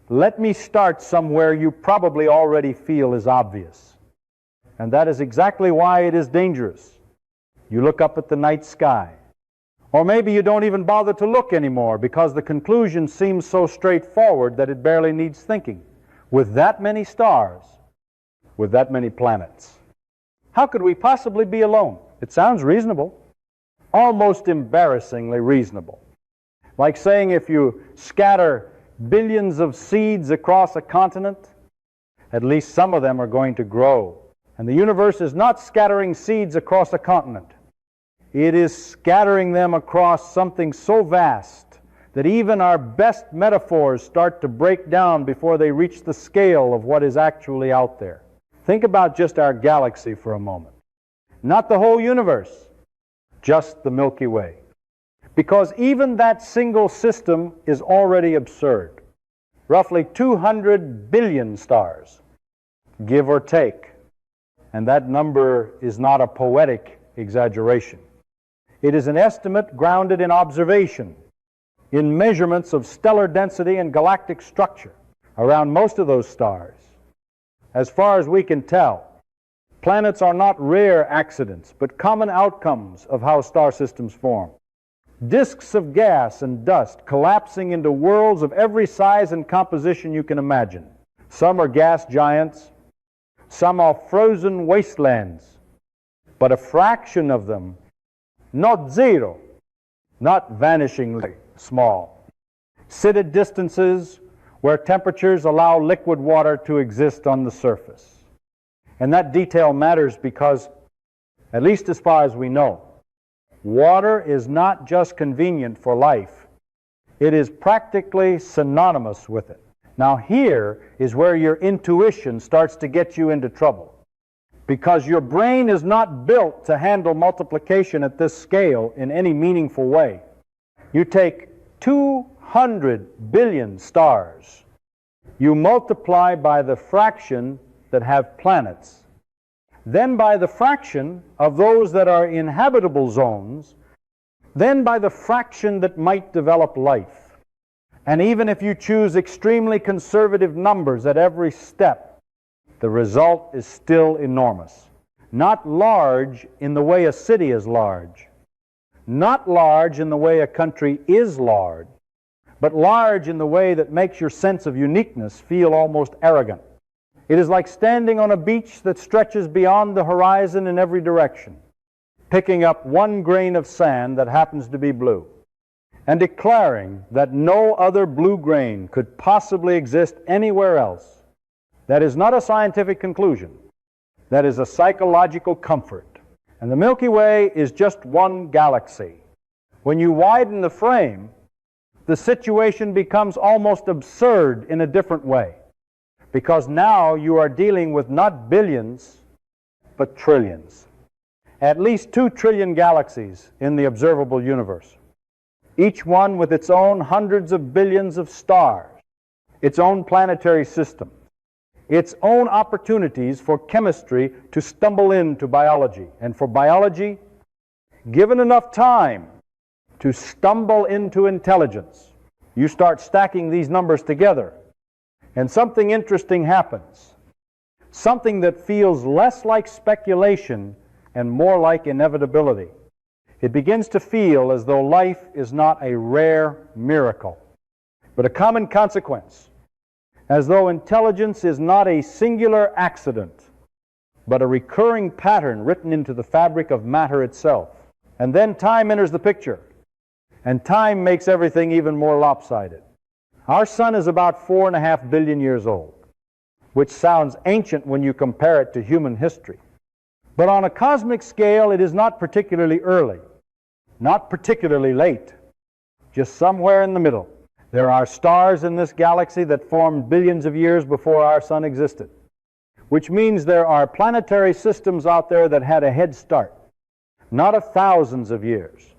Let me start somewhere you probably already feel is obvious. And that is exactly why it is dangerous. You look up at the night sky. Or maybe you don't even bother to look anymore because the conclusion seems so straightforward that it barely needs thinking. With that many stars, with that many planets, how could we possibly be alone? It sounds reasonable, almost embarrassingly reasonable. Like saying if you scatter billions of seeds across a continent, at least some of them are going to grow. And the universe is not scattering seeds across a continent. It is scattering them across something so vast that even our best metaphors start to break down before they reach the scale of what is actually out there. Think about just our galaxy for a moment. Not the whole universe, just the Milky Way. Because even that single system is already absurd. Roughly 200 billion stars, give or take. And that number is not a poetic exaggeration. It is an estimate grounded in observation, in measurements of stellar density and galactic structure around most of those stars. As far as we can tell, planets are not rare accidents, but common outcomes of how star systems form. Disks of gas and dust collapsing into worlds of every size and composition you can imagine. Some are gas giants, some are frozen wastelands, but a fraction of them, not zero, not vanishingly small, sit at distances where temperatures allow liquid water to exist on the surface. And that detail matters because, at least as far as we know, water is not just convenient for life, it is practically synonymous with it. Now here is where your intuition starts to get you into trouble, because your brain is not built to handle multiplication at this scale in any meaningful way. You take 200 billion stars, you multiply by the fraction that have planets, then by the fraction of those that are in habitable zones, then by the fraction that might develop life. And even if you choose extremely conservative numbers at every step, the result is still enormous. Not large in the way a city is large, not large in the way a country is large, but large in the way that makes your sense of uniqueness feel almost arrogant. It is like standing on a beach that stretches beyond the horizon in every direction, picking up one grain of sand that happens to be blue, and declaring that no other blue grain could possibly exist anywhere else. That is not a scientific conclusion. That is a psychological comfort. And the Milky Way is just one galaxy. When you widen the frame, the situation becomes almost absurd in a different way, because now you are dealing with not billions, but trillions. At least 2 trillion galaxies in the observable universe, each one with its own hundreds of billions of stars, its own planetary system, its own opportunities for chemistry to stumble into biology, and for biology, given enough time, to stumble into intelligence. You start stacking these numbers together, and something interesting happens. Something that feels less like speculation and more like inevitability. It begins to feel as though life is not a rare miracle, but a common consequence. As though intelligence is not a singular accident, but a recurring pattern written into the fabric of matter itself. And then time enters the picture, and time makes everything even more lopsided. Our sun is about 4.5 billion years old, which sounds ancient when you compare it to human history. But on a cosmic scale, it is not particularly early, not particularly late, just somewhere in the middle. There are stars in this galaxy that formed billions of years before our sun existed, which means there are planetary systems out there that had a head start, not of thousands of years,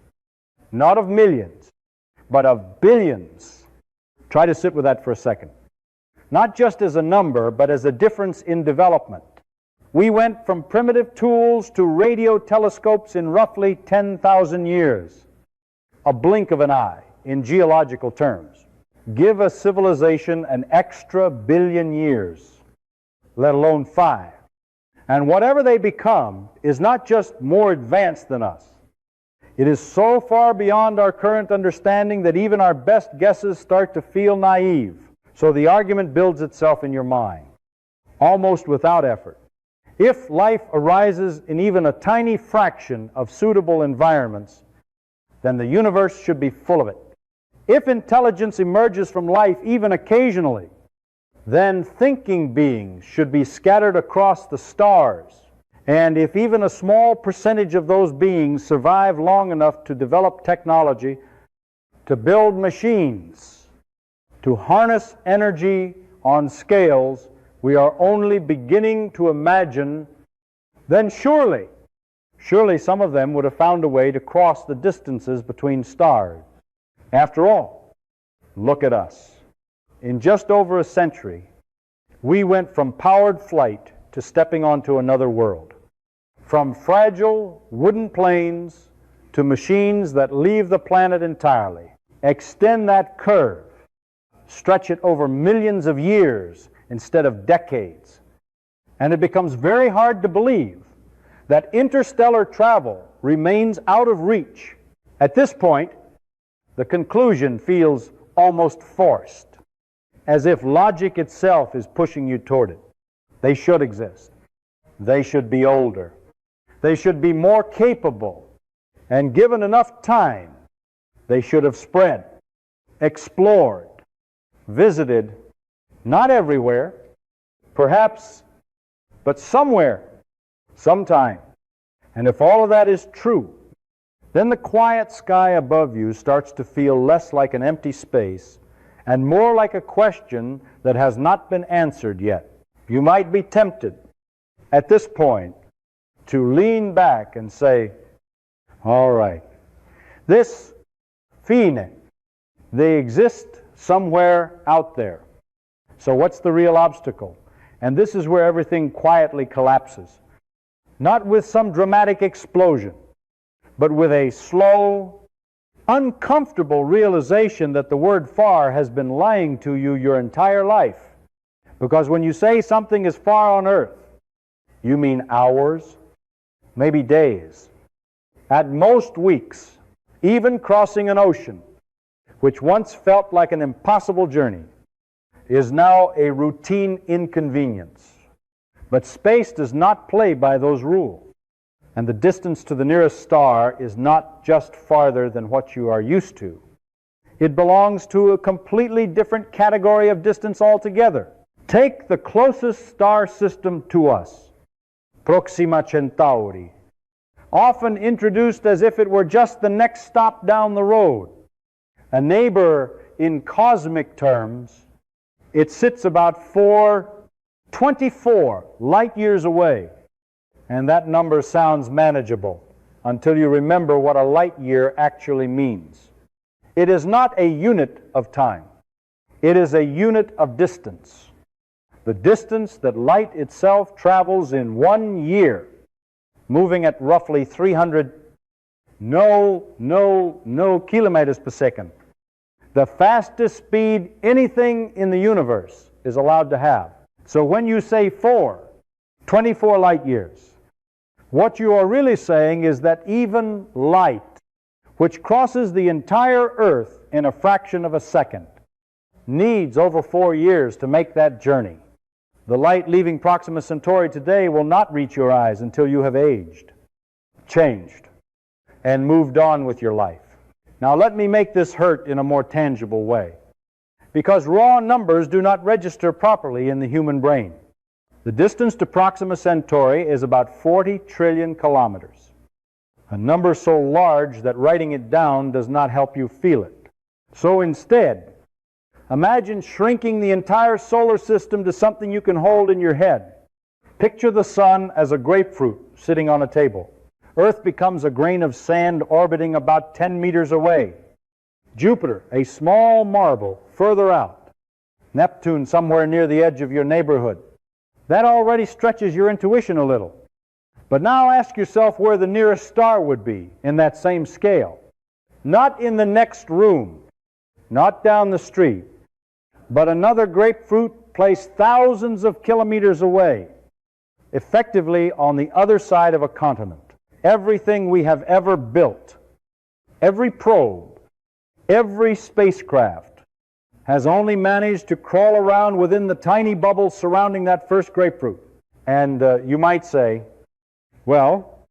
not of millions, but of billions. Try to sit with that for a second. Not just as a number, but as a difference in development. We went from primitive tools to radio telescopes in roughly 10,000 years, a blink of an eye in geological terms. give a civilization an extra billion years, let alone 5. And whatever they become is not just more advanced than us. It is so far beyond our current understanding that even our best guesses start to feel naive. So the argument builds itself in your mind, almost without effort. If life arises in even a tiny fraction of suitable environments, then the universe should be full of it. If intelligence emerges from life even occasionally, then thinking beings should be scattered across the stars. And if even a small percentage of those beings survive long enough to develop technology, to build machines, to harness energy on scales we are only beginning to imagine, then surely some of them would have found a way to cross the distances between stars. After all, look at us. In just over a century, we went from powered flight to stepping onto another world. From fragile wooden planes to machines that leave the planet entirely. Extend that curve. Stretch it over millions of years instead of decades. And it becomes very hard to believe that interstellar travel remains out of reach. At this point, the conclusion feels almost forced, as if logic itself is pushing you toward it. They should exist. They should be older. They should be more capable. And given enough time, they should have spread, explored, visited, not everywhere, perhaps, but somewhere, sometime. And if all of that is true, then the quiet sky above you starts to feel less like an empty space and more like a question that has not been answered yet. You might be tempted at this point to lean back and say, all right, this Feynman, they exist somewhere out there. So what's the real obstacle? And this is where everything quietly collapses. Not with some dramatic explosion, but with a slow, uncomfortable realization that the word far has been lying to you your entire life. Because when you say something is far on earth, you mean hours, maybe days, at most weeks, even crossing an ocean, which once felt like an impossible journey, is now a routine inconvenience. But space does not play by those rules. And the distance to the nearest star is not just farther than what you are used to. It belongs to a completely different category of distance altogether. Take the closest star system to us, Proxima Centauri, often introduced as if it were just the next stop down the road. A neighbor in cosmic terms, it sits about 24 light years away. And that number sounds manageable until you remember what a light year actually means. It is not a unit of time. It is a unit of distance. The distance that light itself travels in 1 year, moving at roughly 300 kilometers per second. The fastest speed anything in the universe is allowed to have. So when you say 24 light years, what you are really saying is that even light, which crosses the entire Earth in a fraction of a second, needs over 4 years to make that journey. The light leaving Proxima Centauri today will not reach your eyes until you have aged, changed, and moved on with your life. Now let me make this hurt in a more tangible way, because raw numbers do not register properly in the human brain. The distance to Proxima Centauri is about 40 trillion kilometers, a number so large that writing it down does not help you feel it. So instead, imagine shrinking the entire solar system to something you can hold in your head. Picture the sun as a grapefruit sitting on a table. Earth becomes a grain of sand orbiting about 10 meters away. Jupiter, a small marble further out. Neptune somewhere near the edge of your neighborhood. That already stretches your intuition a little. But now ask yourself where the nearest star would be in that same scale. Not in the next room, not down the street, but another grapefruit placed thousands of kilometers away, effectively on the other side of a continent. Everything we have ever built, every probe, every spacecraft, has only managed to crawl around within the tiny bubble surrounding that first grapefruit. And you might say, well,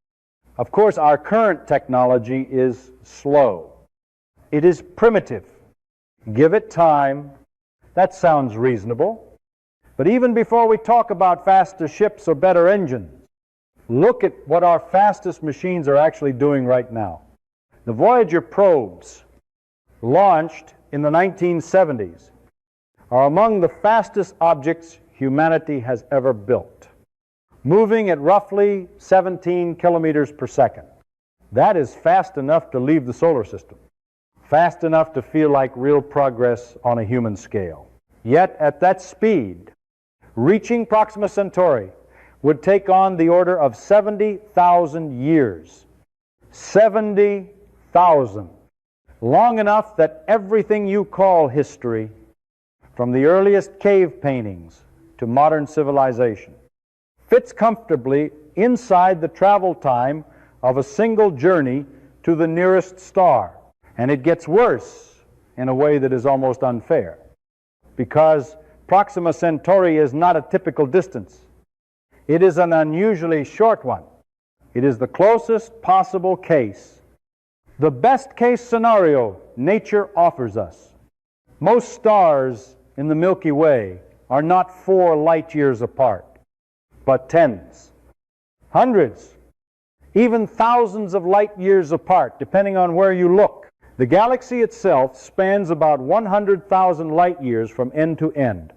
of course our current technology is slow. It is primitive. Give it time. That sounds reasonable. But even before we talk about faster ships or better engines, look at what our fastest machines are actually doing right now. The Voyager probes, launched in the 1970s, are among the fastest objects humanity has ever built, moving at roughly 17 kilometers per second. That is fast enough to leave the solar system, fast enough to feel like real progress on a human scale. Yet at that speed, reaching Proxima Centauri would take on the order of 70,000 years. 70,000. Long enough that everything you call history, from the earliest cave paintings to modern civilization, fits comfortably inside the travel time of a single journey to the nearest star. And it gets worse in a way that is almost unfair, because Proxima Centauri is not a typical distance. It is an unusually short one. It is the closest possible case, the best case scenario nature offers us. Most stars in the Milky Way are not 4 light years apart, but tens, hundreds, even thousands of light years apart, depending on where you look. The galaxy itself spans about 100,000 light years from end to end,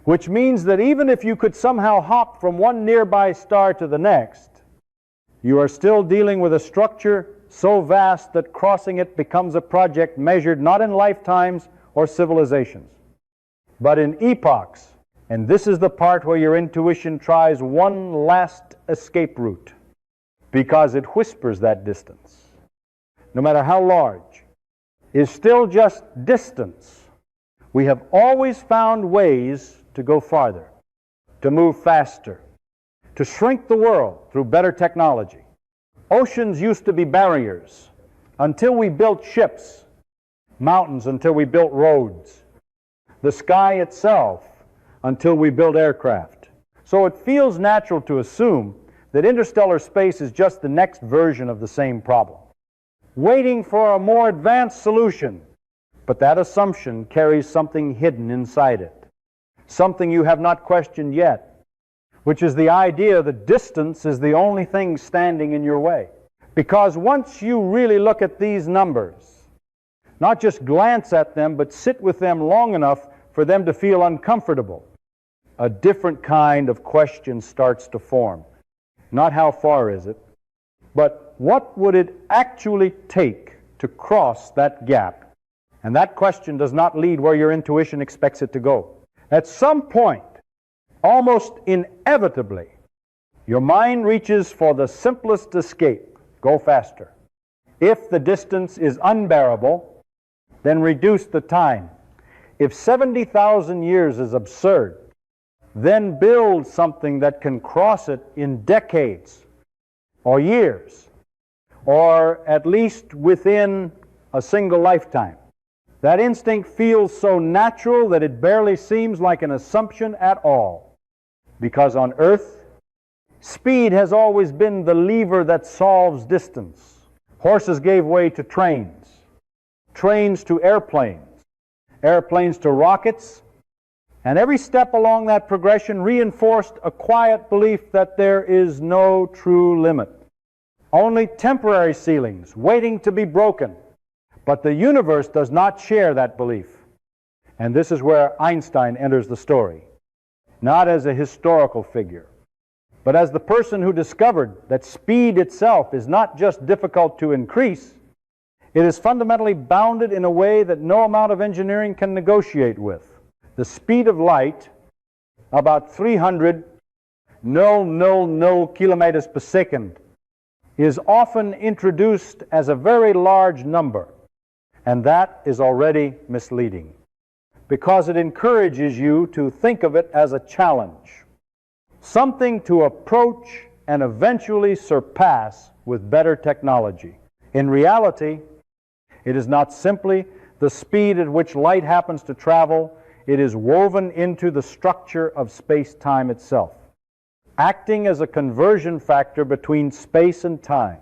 which means that even if you could somehow hop from one nearby star to the next, you are still dealing with a structure so vast that crossing it becomes a project measured not in lifetimes or civilizations, but in epochs. And this is the part where your intuition tries one last escape route, because it whispers that distance, no matter how large, is still just distance. We have always found ways to go farther, to move faster, to shrink the world through better technology. Oceans used to be barriers until we built ships, mountains until we built roads, the sky itself until we built aircraft. So it feels natural to assume that interstellar space is just the next version of the same problem, waiting for a more advanced solution. But that assumption carries something hidden inside it, something you have not questioned yet, which is the idea that distance is the only thing standing in your way. Because once you really look at these numbers, not just glance at them, but sit with them long enough for them to feel uncomfortable, a different kind of question starts to form. Not how far is it, but what would it actually take to cross that gap? And that question does not lead where your intuition expects it to go. At some point, almost inevitably, your mind reaches for the simplest escape: go faster. If the distance is unbearable, then reduce the time. If 70,000 years is absurd, then build something that can cross it in decades or years, or at least within a single lifetime. That instinct feels so natural that it barely seems like an assumption at all. Because on Earth, speed has always been the lever that solves distance. Horses gave way to trains, trains to airplanes, airplanes to rockets, and every step along that progression reinforced a quiet belief that there is no true limit, only temporary ceilings waiting to be broken. But the universe does not share that belief. And this is where Einstein enters the story, not as a historical figure, but as the person who discovered that speed itself is not just difficult to increase, it is fundamentally bounded in a way that no amount of engineering can negotiate with. The speed of light, about 300,000 kilometers per second, is often introduced as a very large number, and that is already misleading. because it encourages you to think of it as a challenge, something to approach and eventually surpass with better technology. In reality, it is not simply the speed at which light happens to travel, it is woven into the structure of space-time itself, acting as a conversion factor between space and time.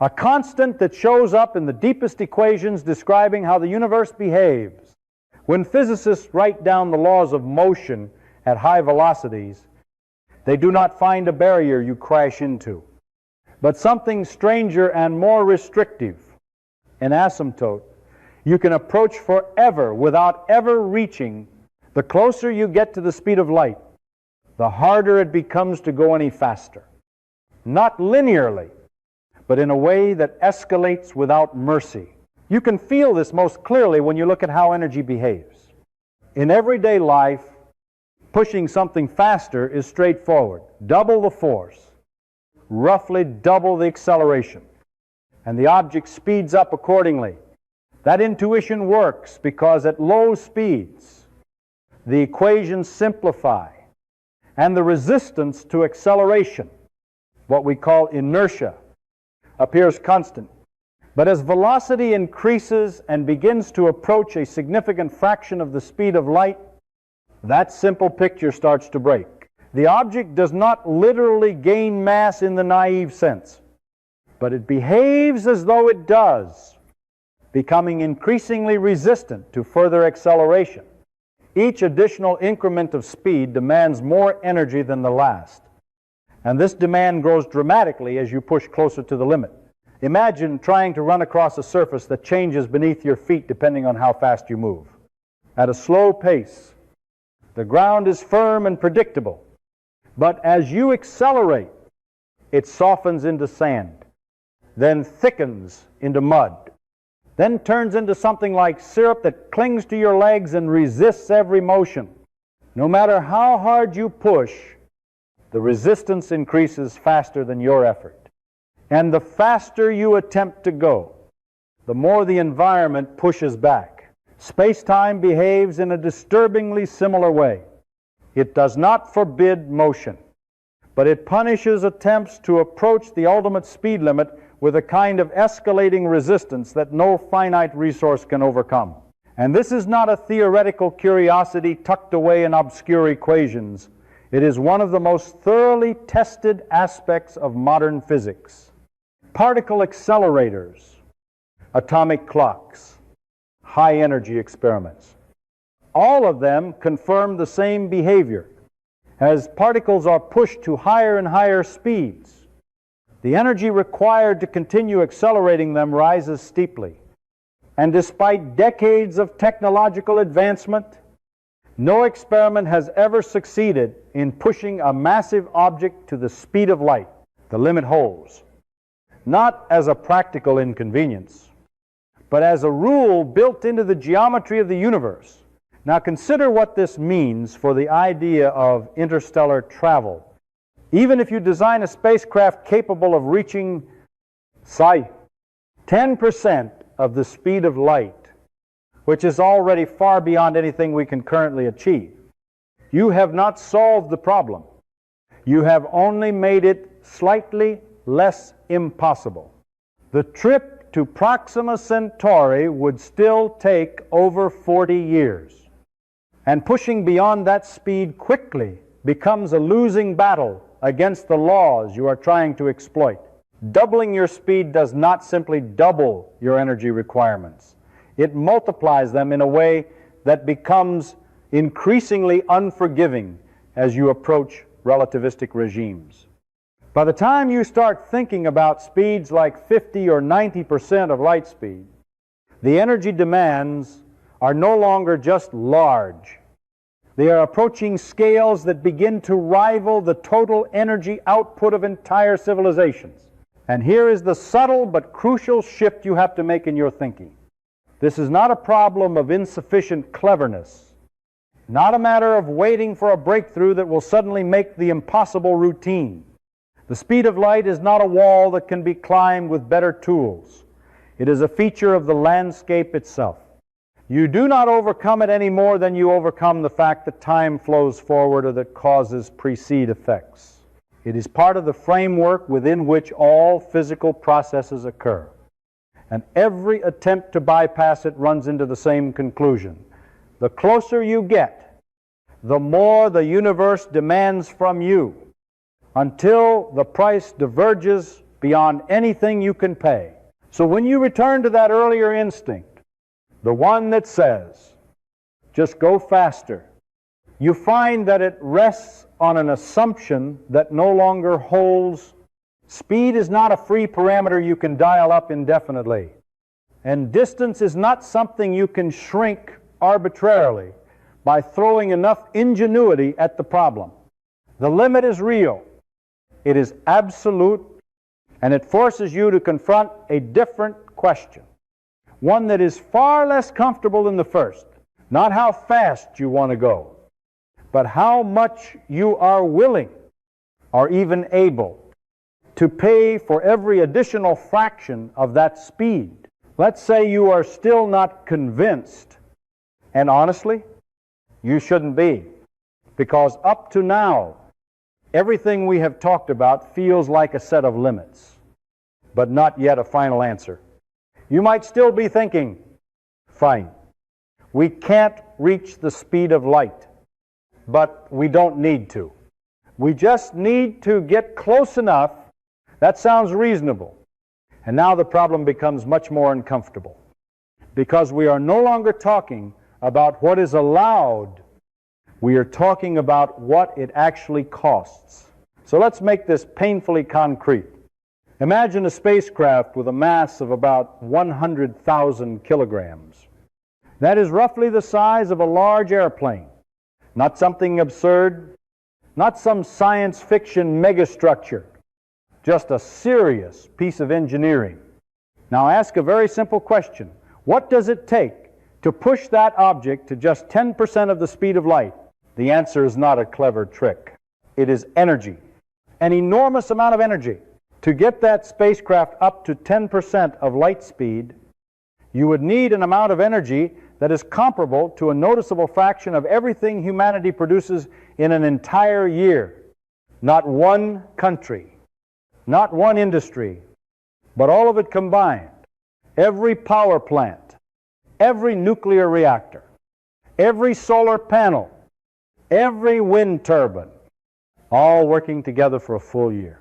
A constant that shows up in the deepest equations describing how the universe behaves. When physicists write down the laws of motion at high velocities, they do not find a barrier you crash into, but something stranger and more restrictive, an asymptote you can approach forever without ever reaching. The closer you get to the speed of light, the harder it becomes to go any faster. Not linearly, but in a way that escalates without mercy. You can feel this most clearly when you look at how energy behaves. In everyday life, pushing something faster is straightforward. Double the force, roughly double the acceleration, and the object speeds up accordingly. That intuition works because at low speeds, the equations simplify, and the resistance to acceleration, what we call inertia, appears constant. But as velocity increases and begins to approach a significant fraction of the speed of light, that simple picture starts to break. The object does not literally gain mass in the naive sense, but it behaves as though it does, becoming increasingly resistant to further acceleration. Each additional increment of speed demands more energy than the last, and this demand grows dramatically as you push closer to the limit. Imagine trying to run across a surface that changes beneath your feet depending on how fast you move. At a slow pace, the ground is firm and predictable, but as you accelerate, it softens into sand, then thickens into mud, then turns into something like syrup that clings to your legs and resists every motion. No matter how hard you push, the resistance increases faster than your effort. And the faster you attempt to go, the more the environment pushes back. Space-time behaves in a disturbingly similar way. It does not forbid motion, but it punishes attempts to approach the ultimate speed limit with a kind of escalating resistance that no finite resource can overcome. And this is not a theoretical curiosity tucked away in obscure equations. It is one of the most thoroughly tested aspects of modern physics. Particle accelerators, atomic clocks, high-energy experiments. All of them confirm the same behavior. As particles are pushed to higher and higher speeds, the energy required to continue accelerating them rises steeply. And despite decades of technological advancement, no experiment has ever succeeded in pushing a massive object to the speed of light. The limit holds, not as a practical inconvenience, but as a rule built into the geometry of the universe. Now consider what this means for the idea of interstellar travel. Even if you design a spacecraft capable of reaching, say, 10% of the speed of light, which is already far beyond anything we can currently achieve, you have not solved the problem. You have only made it slightly less impossible. The trip to Proxima Centauri would still take over 40 years. And pushing beyond that speed quickly becomes a losing battle against the laws you are trying to exploit. Doubling your speed does not simply double your energy requirements. It multiplies them in a way that becomes increasingly unforgiving as you approach relativistic regimes. By the time you start thinking about speeds like 50 or 90% of light speed, the energy demands are no longer just large. They are approaching scales that begin to rival the total energy output of entire civilizations. And here is the subtle but crucial shift you have to make in your thinking. This is not a problem of insufficient cleverness, not a matter of waiting for a breakthrough that will suddenly make the impossible routine. The speed of light is not a wall that can be climbed with better tools. It is a feature of the landscape itself. You do not overcome it any more than you overcome the fact that time flows forward or that causes precede effects. It is part of the framework within which all physical processes occur. And every attempt to bypass it runs into the same conclusion. The closer you get, the more the universe demands from you, until the price diverges beyond anything you can pay. So when you return to that earlier instinct, the one that says, just go faster, you find that it rests on an assumption that no longer holds. Speed is not a free parameter you can dial up indefinitely. And distance is not something you can shrink arbitrarily by throwing enough ingenuity at the problem. The limit is real. It is absolute, and it forces you to confront a different question, one that is far less comfortable than the first. Not how fast you want to go, but how much you are willing or even able to pay for every additional fraction of that speed. Let's say you are still not convinced, and honestly, you shouldn't be, because up to now, everything we have talked about feels like a set of limits, but not yet a final answer. You might still be thinking, fine, we can't reach the speed of light, but we don't need to. We just need to get close enough. That sounds reasonable. And now the problem becomes much more uncomfortable, because we are no longer talking about what is allowed. We are talking about what it actually costs. So let's make this painfully concrete. Imagine a spacecraft with a mass of about 100,000 kilograms. That is roughly the size of a large airplane. Not something absurd, not some science fiction megastructure, just a serious piece of engineering. Now ask a very simple question. What does it take to push that object to just 10% of the speed of light? The answer is not a clever trick. It is energy, an enormous amount of energy. To get that spacecraft up to 10% of light speed, you would need an amount of energy that is comparable to a noticeable fraction of everything humanity produces in an entire year. Not one country, not one industry, but all of it combined. Every power plant, every nuclear reactor, every solar panel, every wind turbine, all working together for a full year.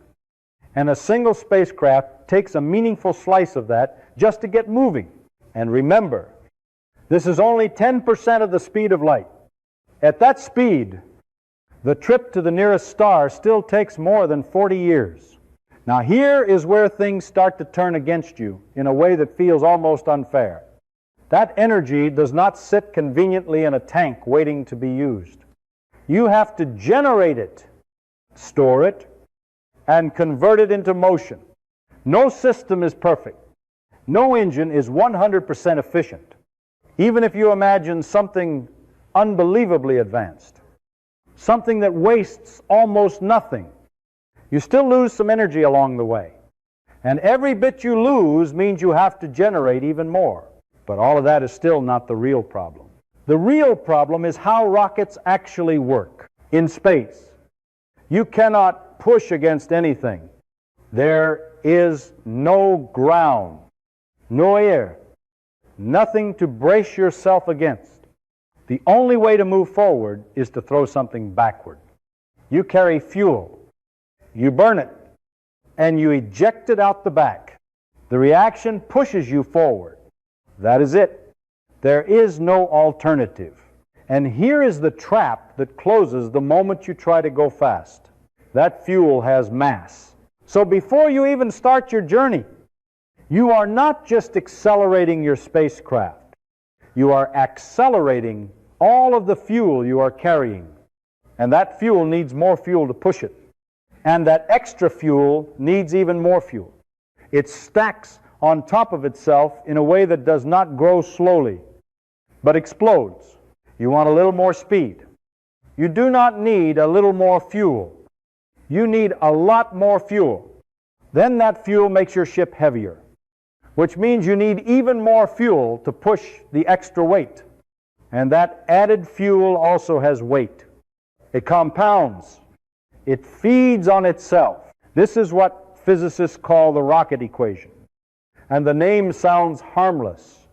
And a single spacecraft takes a meaningful slice of that just to get moving. And remember, this is only 10% of the speed of light. At that speed, the trip to the nearest star still takes more than 40 years. Now here is where things start to turn against you in a way that feels almost unfair. That energy does not sit conveniently in a tank waiting to be used. You have to generate it, store it, and convert it into motion. No system is perfect. No engine is 100% efficient. Even if you imagine something unbelievably advanced, something that wastes almost nothing, you still lose some energy along the way. And every bit you lose means you have to generate even more. But all of that is still not the real problem. The real problem is how rockets actually work in space. You cannot push against anything. There is no ground, no air, nothing to brace yourself against. The only way to move forward is to throw something backward. You carry fuel, you burn it, and you eject it out the back. The reaction pushes you forward. That is it. There is no alternative. And here is the trap that closes the moment you try to go fast. That fuel has mass. So before you even start your journey, you are not just accelerating your spacecraft. You are accelerating all of the fuel you are carrying. And that fuel needs more fuel to push it. And that extra fuel needs even more fuel. It stacks on top of itself in a way that does not grow slowly, but explodes. You want a little more speed. You do not need a little more fuel. You need a lot more fuel. Then that fuel makes your ship heavier. which means you need even more fuel to push the extra weight. And that added fuel also has weight. It compounds. It feeds on itself. This is what physicists call the rocket equation. And the name sounds harmless,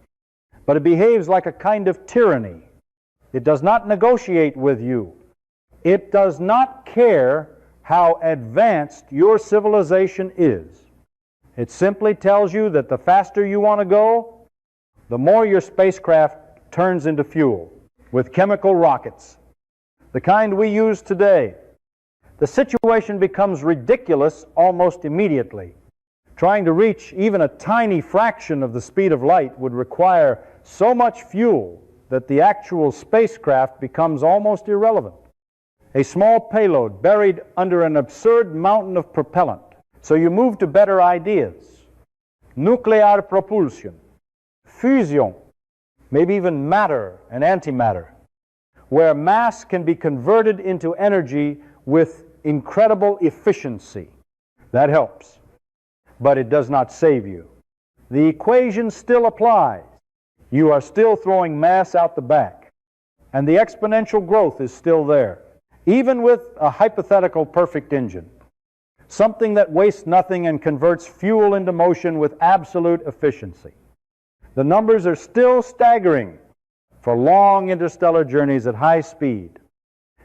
but it behaves like a kind of tyranny. It does not negotiate with you. It does not care how advanced your civilization is. It simply tells you that the faster you want to go, the more your spacecraft turns into fuel with chemical rockets, the kind we use today. The situation becomes ridiculous almost immediately. Trying to reach even a tiny fraction of the speed of light would require so much fuel that the actual spacecraft becomes almost irrelevant. A small payload buried under an absurd mountain of propellant. So you move to better ideas. Nuclear propulsion, fusion, maybe even matter and antimatter, where mass can be converted into energy with incredible efficiency. That helps, but it does not save you. The equation still applies. You are still throwing mass out the back, and the exponential growth is still there, even with a hypothetical perfect engine, something that wastes nothing and converts fuel into motion with absolute efficiency. The numbers are still staggering for long interstellar journeys at high speed.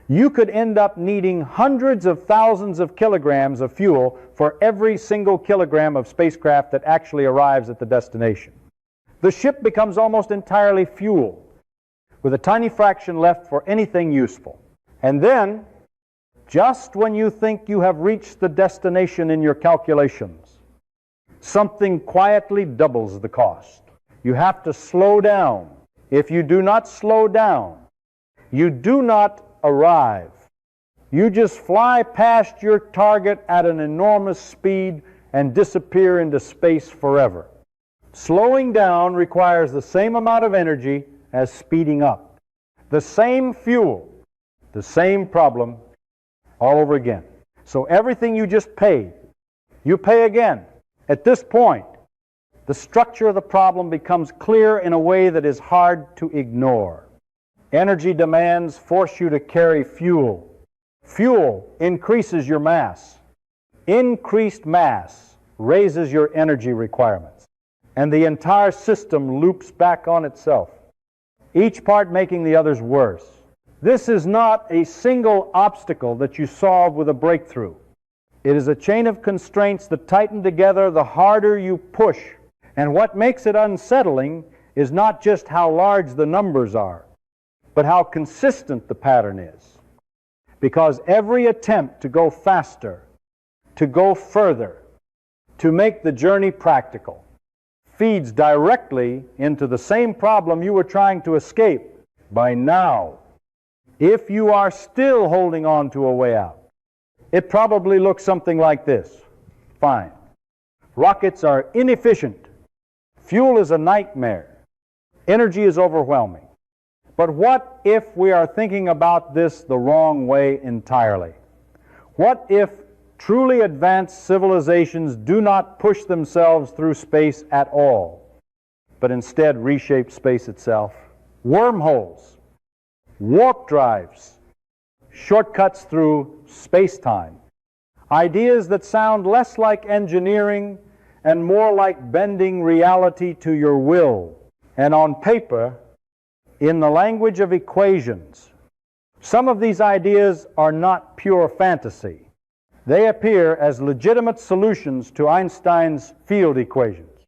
You could end up needing hundreds of thousands of kilograms of fuel for every single kilogram of spacecraft that actually arrives at the destination. The ship becomes almost entirely fuel, with a tiny fraction left for anything useful. And then, just when you think you have reached the destination in your calculations, something quietly doubles the cost. You have to slow down. If you do not slow down, you do not arrive. You just fly past your target at an enormous speed and disappear into space forever. Slowing down requires the same amount of energy as speeding up. The same fuel, the same problem, all over again. So everything you just paid, you pay again. At this point, the structure of the problem becomes clear in a way that is hard to ignore. Energy demands force you to carry fuel. Fuel increases your mass. Increased mass raises your energy requirements. And the entire system loops back on itself, each part making the others worse. This is not a single obstacle that you solve with a breakthrough. It is a chain of constraints that tighten together the harder you push. And what makes it unsettling is not just how large the numbers are, but how consistent the pattern is. Because every attempt to go faster, to go further, to make the journey practical, feeds directly into the same problem you were trying to escape by now. If you are still holding on to a way out, it probably looks something like this. Fine. Rockets are inefficient. Fuel is a nightmare. Energy is overwhelming. But what if we are thinking about this the wrong way entirely? What if truly advanced civilizations do not push themselves through space at all, but instead reshape space itself? Wormholes, warp drives, shortcuts through space-time. Ideas that sound less like engineering and more like bending reality to your will. And on paper, in the language of equations, some of these ideas are not pure fantasy. They appear as legitimate solutions to Einstein's field equations,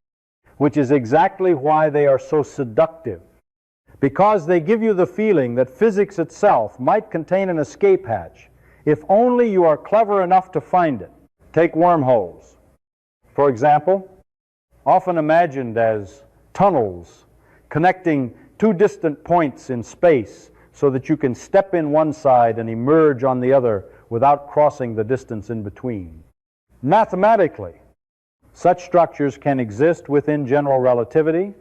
which is exactly why they are so seductive, because they give you the feeling that physics itself might contain an escape hatch, if only you are clever enough to find it. Take wormholes, for example, often imagined as tunnels connecting two distant points in space so that you can step in one side and emerge on the other without crossing the distance in between. Mathematically, such structures can exist within general relativity,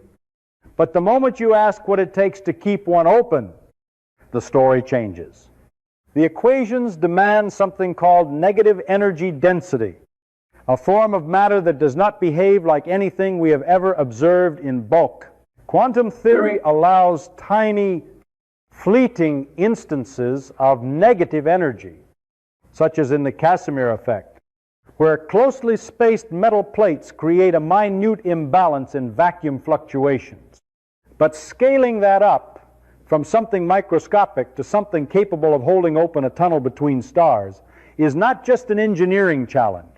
but the moment you ask what it takes to keep one open, the story changes. The equations demand something called negative energy density, a form of matter that does not behave like anything we have ever observed in bulk. Quantum theory allows tiny, fleeting instances of negative energy, such as in the Casimir effect, where closely spaced metal plates create a minute imbalance in vacuum fluctuations. But scaling that up from something microscopic to something capable of holding open a tunnel between stars is not just an engineering challenge.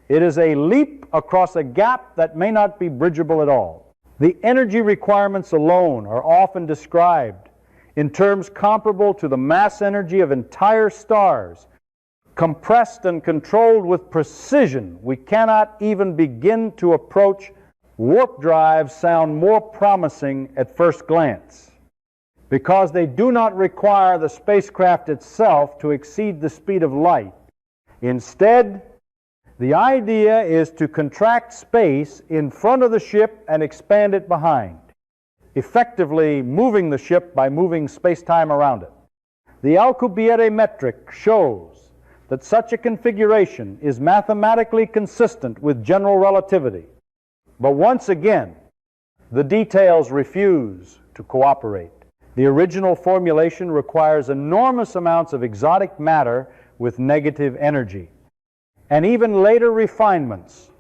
It is a leap across a gap that may not be bridgeable at all. The energy requirements alone are often described in terms comparable to the mass energy of entire stars, compressed and controlled with precision. We cannot even begin to approach. Warp drives sound more promising at first glance because they do not require the spacecraft itself to exceed the speed of light. Instead, the idea is to contract space in front of the ship and expand it behind, effectively moving the ship by moving space-time around it. The Alcubierre metric shows that such a configuration is mathematically consistent with general relativity. But once again, the details refuse to cooperate. The original formulation requires enormous amounts of exotic matter with negative energy, and even later refinements,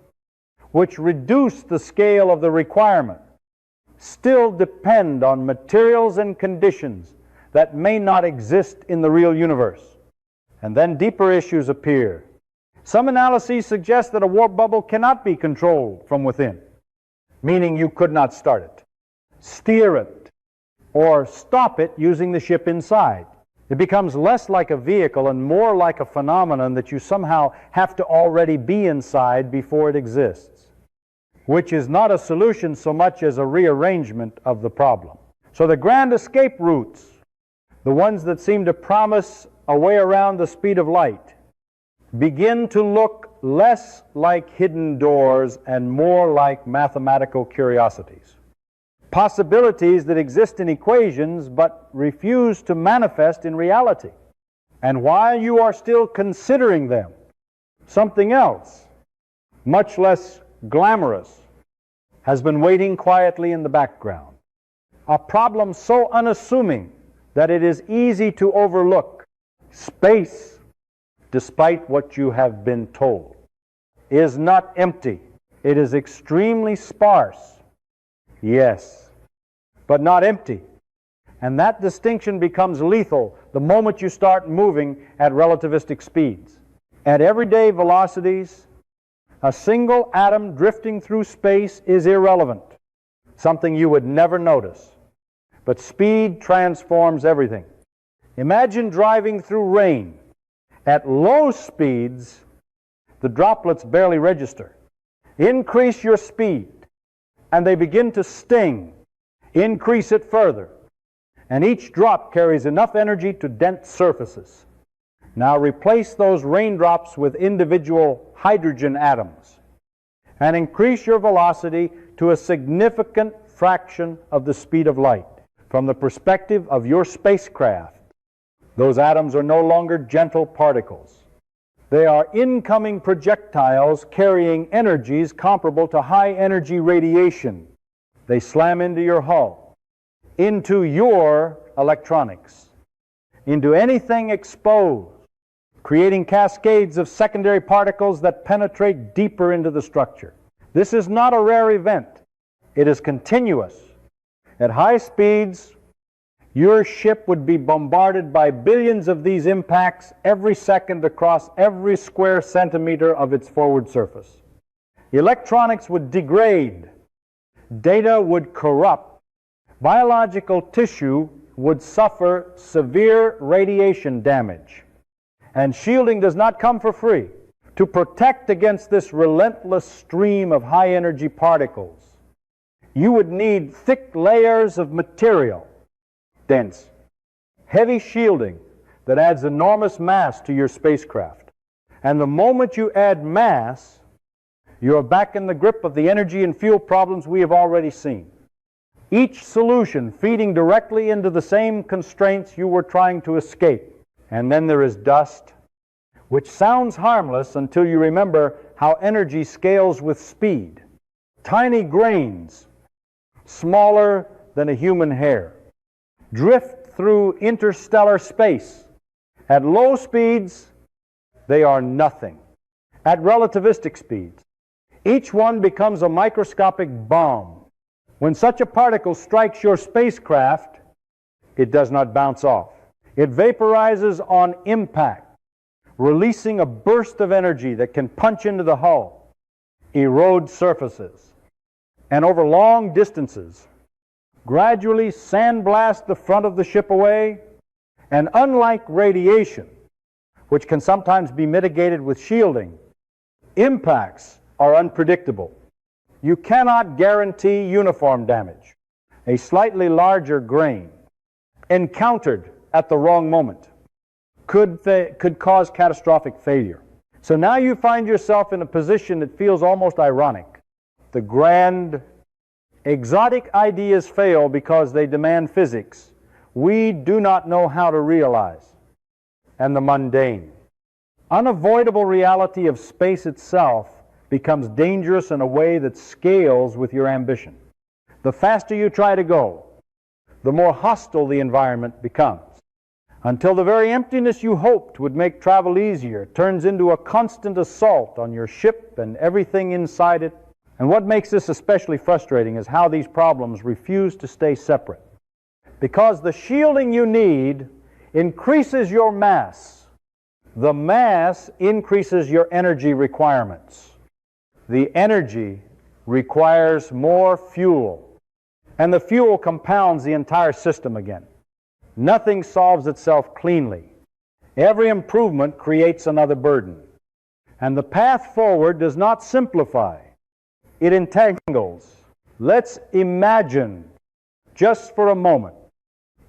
which reduce the scale of the requirement, still depend on materials and conditions that may not exist in the real universe. And then deeper issues appear. Some analyses suggest that a warp bubble cannot be controlled from within, meaning you could not start it, steer it, or stop it using the ship inside. It becomes less like a vehicle and more like a phenomenon that you somehow have to already be inside before it exists, which is not a solution so much as a rearrangement of the problem. So the grand escape routes, the ones that seem to promise a way around the speed of light, begin to look less like hidden doors and more like mathematical curiosities. Possibilities that exist in equations but refuse to manifest in reality. And while you are still considering them, something else, much less glamorous, has been waiting quietly in the background. A problem so unassuming that it is easy to overlook. Space, despite what you have been told, is not empty. It is extremely sparse. Yes, but not empty. And that distinction becomes lethal the moment you start moving at relativistic speeds. At everyday velocities, a single atom drifting through space is irrelevant, something you would never notice. But speed transforms everything. Imagine driving through rain. At low speeds, the droplets barely register. Increase your speed, and they begin to sting. Increase it further, and each drop carries enough energy to dent surfaces. Now replace those raindrops with individual hydrogen atoms, and increase your velocity to a significant fraction of the speed of light. From the perspective of your spacecraft, those atoms are no longer gentle particles. They are incoming projectiles carrying energies comparable to high-energy radiation. They slam into your hull, into your electronics, into anything exposed, creating cascades of secondary particles that penetrate deeper into the structure. This is not a rare event. It is continuous. At high speeds, your ship would be bombarded by billions of these impacts every second across every square centimeter of its forward surface. Electronics would degrade. Data would corrupt. Biological tissue would suffer severe radiation damage. And shielding does not come for free. To protect against this relentless stream of high-energy particles, you would need thick layers of material, dense, heavy shielding that adds enormous mass to your spacecraft. And the moment you add mass, you're back in the grip of the energy and fuel problems we have already seen. Each solution feeding directly into the same constraints you were trying to escape. And then there is dust, which sounds harmless until you remember how energy scales with speed. Tiny grains, smaller than a human hair, drift through interstellar space. At low speeds, they are nothing. At relativistic speeds, each one becomes a microscopic bomb. When such a particle strikes your spacecraft, it does not bounce off. It vaporizes on impact, releasing a burst of energy that can punch into the hull, erode surfaces, and over long distances, gradually sandblast the front of the ship away. And unlike radiation, which can sometimes be mitigated with shielding, impacts are unpredictable. You cannot guarantee uniform damage. A slightly larger grain, encountered at the wrong moment, could cause catastrophic failure. So now you find yourself in a position that feels almost ironic. The grand, exotic ideas fail because they demand physics we do not know how to realize. And the mundane, unavoidable reality of space itself becomes dangerous in a way that scales with your ambition. The faster you try to go, the more hostile the environment becomes, until the very emptiness you hoped would make travel easier turns into a constant assault on your ship and everything inside it. And what makes this especially frustrating is how these problems refuse to stay separate. Because the shielding you need increases your mass. The mass increases your energy requirements. The energy requires more fuel. And the fuel compounds the entire system again. Nothing solves itself cleanly. Every improvement creates another burden. And the path forward does not simplify. It entangles. Let's imagine, just for a moment,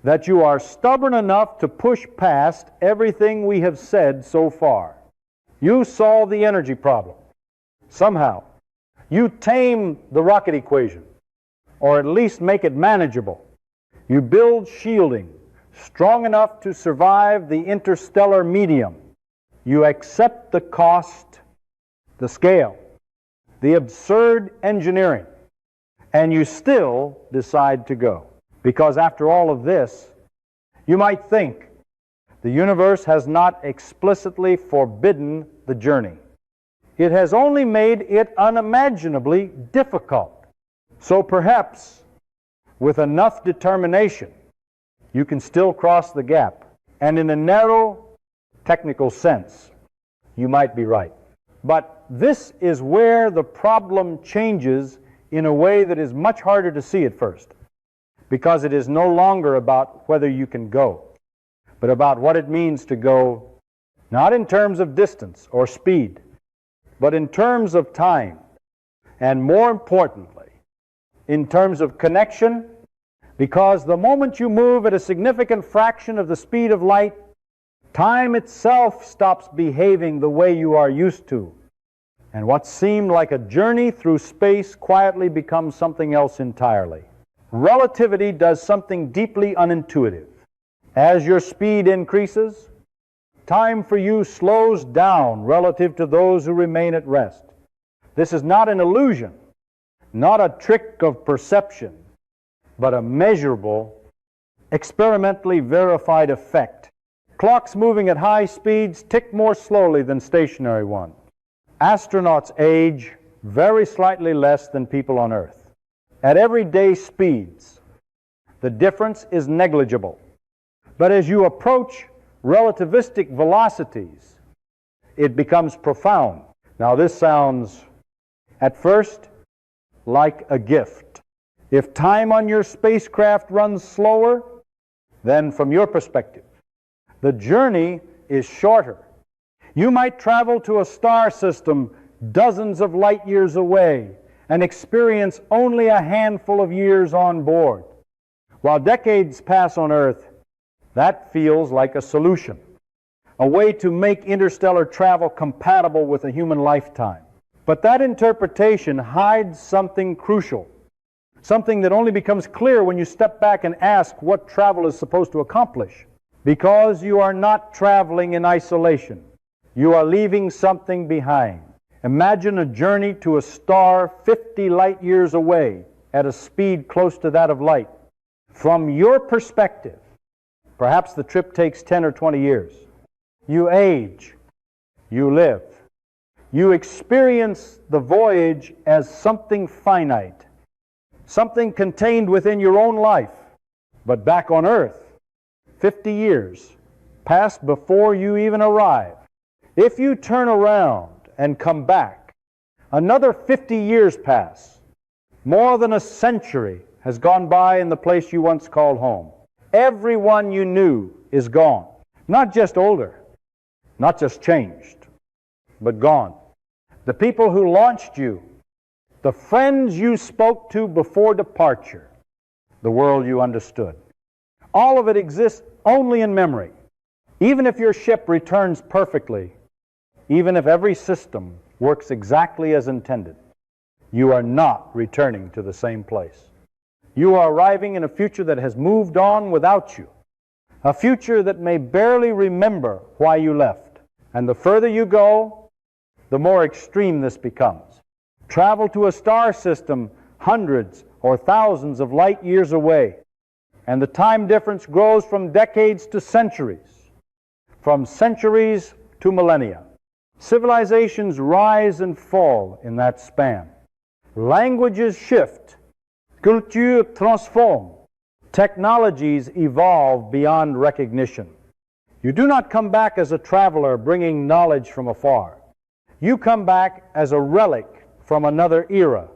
that you are stubborn enough to push past everything we have said so far. You solve the energy problem. Somehow, you tame the rocket equation, or at least make it manageable. You build shielding strong enough to survive the interstellar medium. You accept the cost, the scale, the absurd engineering, and you still decide to go. Because after all of this, you might think the universe has not explicitly forbidden the journey. It has only made it unimaginably difficult. So perhaps, with enough determination, you can still cross the gap. And in a narrow, technical sense, you might be right. But this is where the problem changes in a way that is much harder to see at first. Because it is no longer about whether you can go, but about what it means to go, not in terms of distance or speed, but in terms of time, and more importantly, in terms of connection, because the moment you move at a significant fraction of the speed of light, time itself stops behaving the way you are used to, and what seemed like a journey through space quietly becomes something else entirely. Relativity does something deeply unintuitive. As your speed increases, time for you slows down relative to those who remain at rest. This is not an illusion, not a trick of perception, but a measurable, experimentally verified effect. Clocks moving at high speeds tick more slowly than stationary ones. Astronauts age very slightly less than people on Earth. At everyday speeds, the difference is negligible. But as you approach relativistic velocities, it becomes profound. Now this sounds, at first, like a gift. If time on your spacecraft runs slower, then from your perspective, the journey is shorter. You might travel to a star system dozens of light years away and experience only a handful of years on board. While decades pass on Earth, that feels like a solution, a way to make interstellar travel compatible with a human lifetime. But that interpretation hides something crucial, something that only becomes clear when you step back and ask what travel is supposed to accomplish. Because you are not traveling in isolation. You are leaving something behind. Imagine a journey to a star 50 light years away at a speed close to that of light. From your perspective, perhaps the trip takes 10 or 20 years. You age, you live. You experience the voyage as something finite, something contained within your own life. But back on Earth, 50 years pass before you even arrive. If you turn around and come back, another 50 years pass. More than a century has gone by in the place you once called home. Everyone you knew is gone. Not just older, not just changed, but gone. The people who launched you, the friends you spoke to before departure, the world you understood. All of it exists only in memory. Even if your ship returns perfectly, even if every system works exactly as intended, you are not returning to the same place. You are arriving in a future that has moved on without you, a future that may barely remember why you left. And the further you go, the more extreme this becomes. Travel to a star system hundreds or thousands of light years away, and the time difference grows from decades to centuries, from centuries to millennia. Civilizations rise and fall in that span. Languages shift. Culture transform. Technologies evolve beyond recognition. You do not come back as a traveler bringing knowledge from afar. You come back as a relic from another era,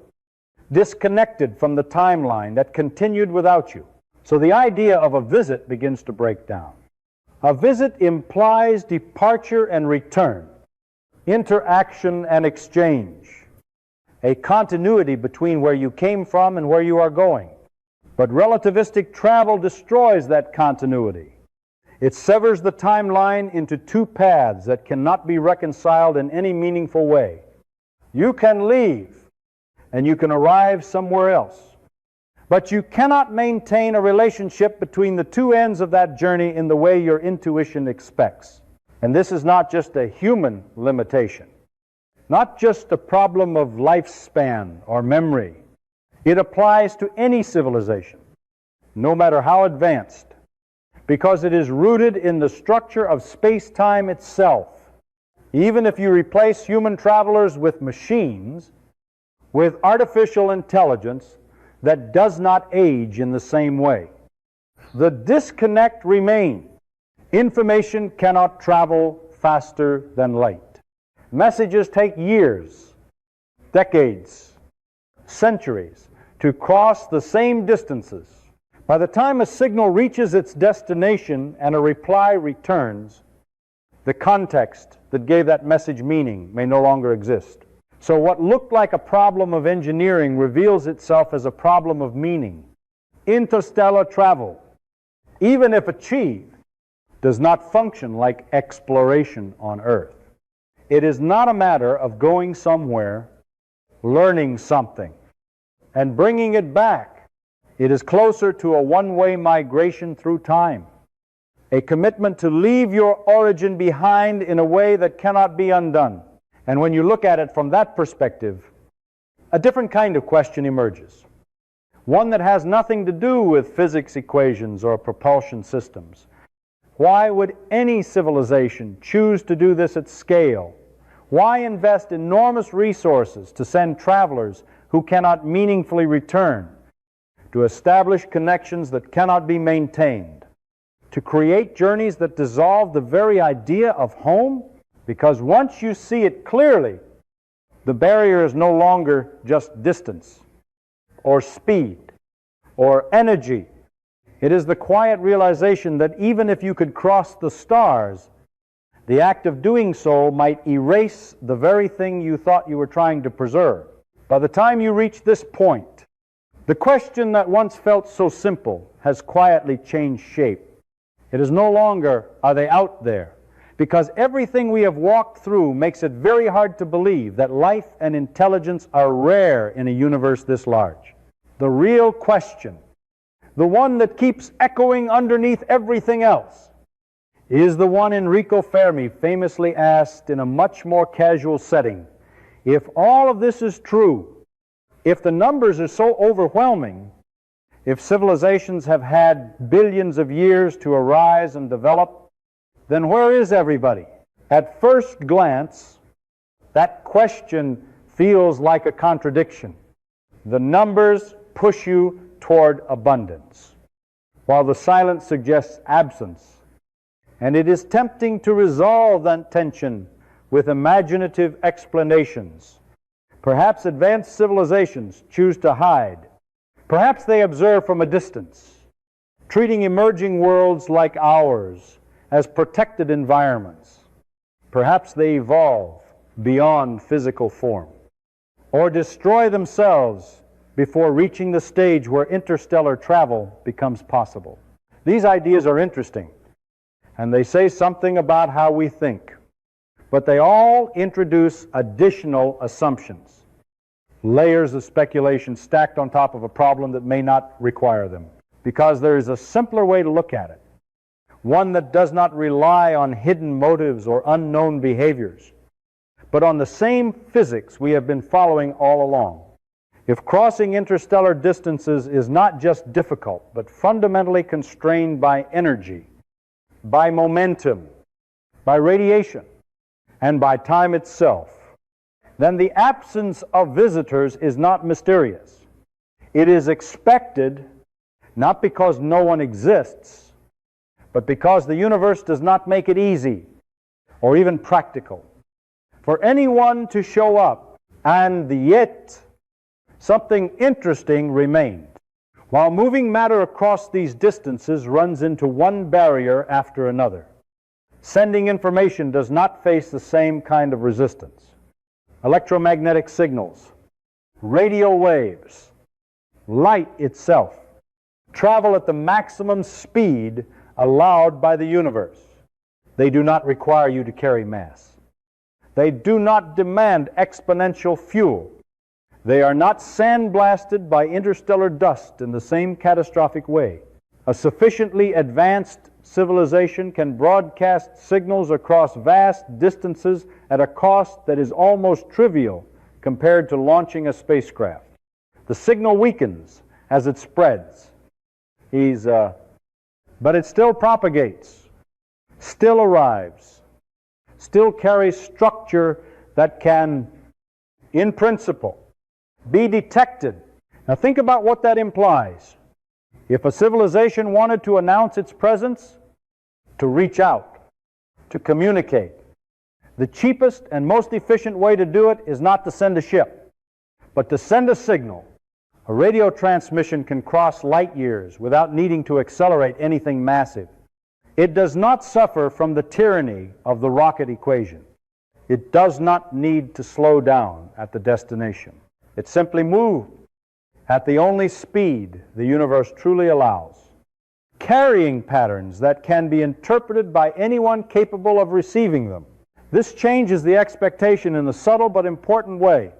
disconnected from the timeline that continued without you. So the idea of a visit begins to break down. A visit implies departure and return, interaction and exchange, a continuity between where you came from and where you are going. But relativistic travel destroys that continuity. It severs the timeline into two paths that cannot be reconciled in any meaningful way. You can leave and you can arrive somewhere else, but you cannot maintain a relationship between the two ends of that journey in the way your intuition expects. And this is not just a human limitation, not just a problem of lifespan or memory. It applies to any civilization, no matter how advanced, because it is rooted in the structure of space-time itself. Even if you replace human travelers with machines, with artificial intelligence that does not age in the same way, the disconnect remains. Information cannot travel faster than light. Messages take years, decades, centuries to cross the same distances. By the time a signal reaches its destination and a reply returns, the context that gave that message meaning may no longer exist. So what looked like a problem of engineering reveals itself as a problem of meaning. Interstellar travel, even if achieved, does not function like exploration on Earth. It is not a matter of going somewhere, learning something, and bringing it back. It is closer to a one-way migration through time, a commitment to leave your origin behind in a way that cannot be undone. And when you look at it from that perspective, a different kind of question emerges, one that has nothing to do with physics equations or propulsion systems. Why would any civilization choose to do this at scale? Why invest enormous resources to send travelers who cannot meaningfully return, to establish connections that cannot be maintained, to create journeys that dissolve the very idea of home? Because once you see it clearly, the barrier is no longer just distance or speed or energy. It is the quiet realization that even if you could cross the stars, the act of doing so might erase the very thing you thought you were trying to preserve. By the time you reach this point, the question that once felt so simple has quietly changed shape. It is no longer, are they out there? Because everything we have walked through makes it very hard to believe that life and intelligence are rare in a universe this large. The real question, the one that keeps echoing underneath everything else, is the one Enrico Fermi famously asked in a much more casual setting. If all of this is true, if the numbers are so overwhelming, if civilizations have had billions of years to arise and develop, then where is everybody? At first glance, that question feels like a contradiction. The numbers push you toward abundance, while the silence suggests absence. And it is tempting to resolve that tension with imaginative explanations. Perhaps advanced civilizations choose to hide. Perhaps they observe from a distance, treating emerging worlds like ours as protected environments. Perhaps they evolve beyond physical form, or destroy themselves before reaching the stage where interstellar travel becomes possible. These ideas are interesting, and they say something about how we think, but they all introduce additional assumptions, layers of speculation stacked on top of a problem that may not require them, because there is a simpler way to look at it, one that does not rely on hidden motives or unknown behaviors, but on the same physics we have been following all along. If crossing interstellar distances is not just difficult, but fundamentally constrained by energy, by momentum, by radiation, and by time itself, then the absence of visitors is not mysterious. It is expected, not because no one exists, but because the universe does not make it easy or even practical for anyone to show up. And yet, something interesting remained. While moving matter across these distances runs into one barrier after another, sending information does not face the same kind of resistance. Electromagnetic signals, radio waves, light itself travel at the maximum speed allowed by the universe. They do not require you to carry mass. They do not demand exponential fuel. They are not sandblasted by interstellar dust in the same catastrophic way. A sufficiently advanced civilization can broadcast signals across vast distances at a cost that is almost trivial compared to launching a spacecraft. The signal weakens as it spreads. But it still propagates, still arrives, still carries structure that can, in principle, be detected. Now think about what that implies. If a civilization wanted to announce its presence, to reach out, to communicate, the cheapest and most efficient way to do it is not to send a ship, but to send a signal. A radio transmission can cross light years without needing to accelerate anything massive. It does not suffer from the tyranny of the rocket equation. It does not need to slow down at the destination. It simply moves at the only speed the universe truly allows, carrying patterns that can be interpreted by anyone capable of receiving them. This changes the expectation in a subtle but important way.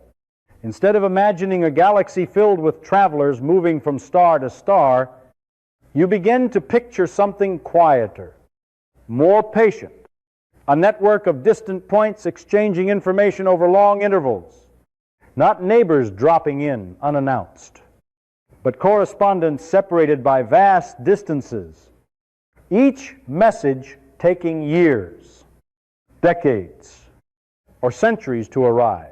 Instead of imagining a galaxy filled with travelers moving from star to star, you begin to picture something quieter, more patient, a network of distant points exchanging information over long intervals, not neighbors dropping in unannounced, but correspondents separated by vast distances, each message taking years, decades, or centuries to arrive.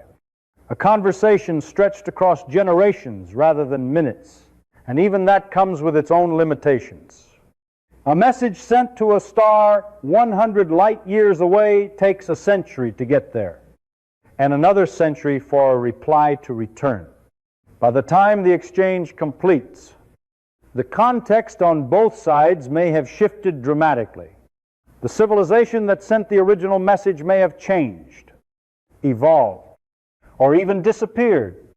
A conversation stretched across generations rather than minutes, and even that comes with its own limitations. A message sent to a star 100 light years away takes a century to get there, and another century for a reply to return. By the time the exchange completes, the context on both sides may have shifted dramatically. The civilization that sent the original message may have changed, evolved, or even disappeared.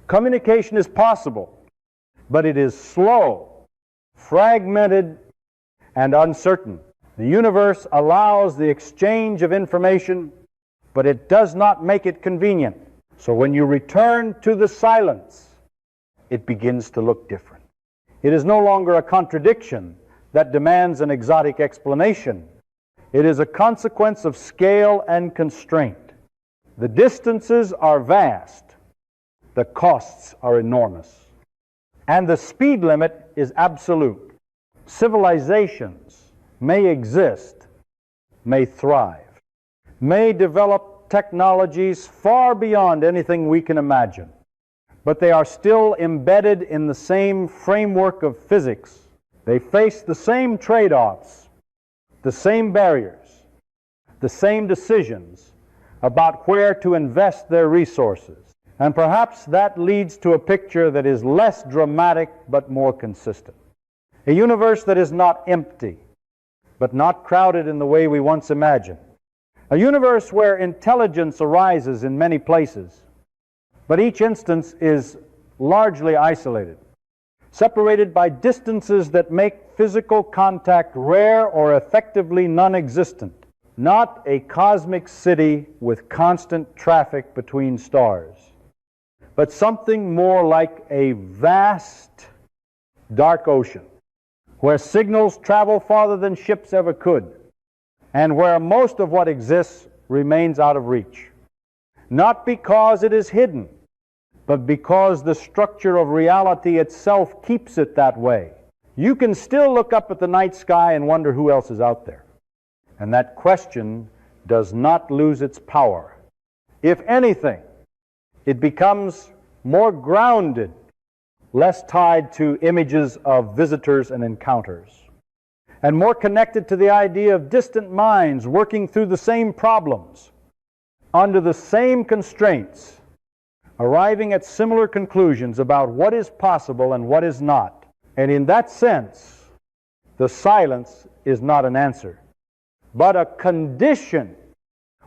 Communication is possible, but it is slow, fragmented, and uncertain. The universe allows the exchange of information, but it does not make it convenient. So when you return to the silence, it begins to look different. It is no longer a contradiction that demands an exotic explanation. It is a consequence of scale and constraint. The distances are vast. The costs are enormous. And the speed limit is absolute. Civilizations may exist, may thrive, may develop technologies far beyond anything we can imagine, but they are still embedded in the same framework of physics. They face the same trade-offs, the same barriers, the same decisions about where to invest their resources. And perhaps that leads to a picture that is less dramatic but more consistent. A universe that is not empty, but not crowded in the way we once imagined. A universe where intelligence arises in many places, but each instance is largely isolated, separated by distances that make physical contact rare or effectively non-existent. Not a cosmic city with constant traffic between stars, but something more like a vast, dark ocean, where signals travel farther than ships ever could, and where most of what exists remains out of reach. Not because it is hidden, but because the structure of reality itself keeps it that way. You can still look up at the night sky and wonder who else is out there. And that question does not lose its power. If anything, it becomes more grounded, less tied to images of visitors and encounters, and more connected to the idea of distant minds working through the same problems, under the same constraints, arriving at similar conclusions about what is possible and what is not. And in that sense, the silence is not an answer, but a condition,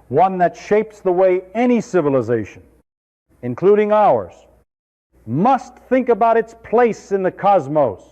one that shapes the way any civilization, including ours, must think about its place in the cosmos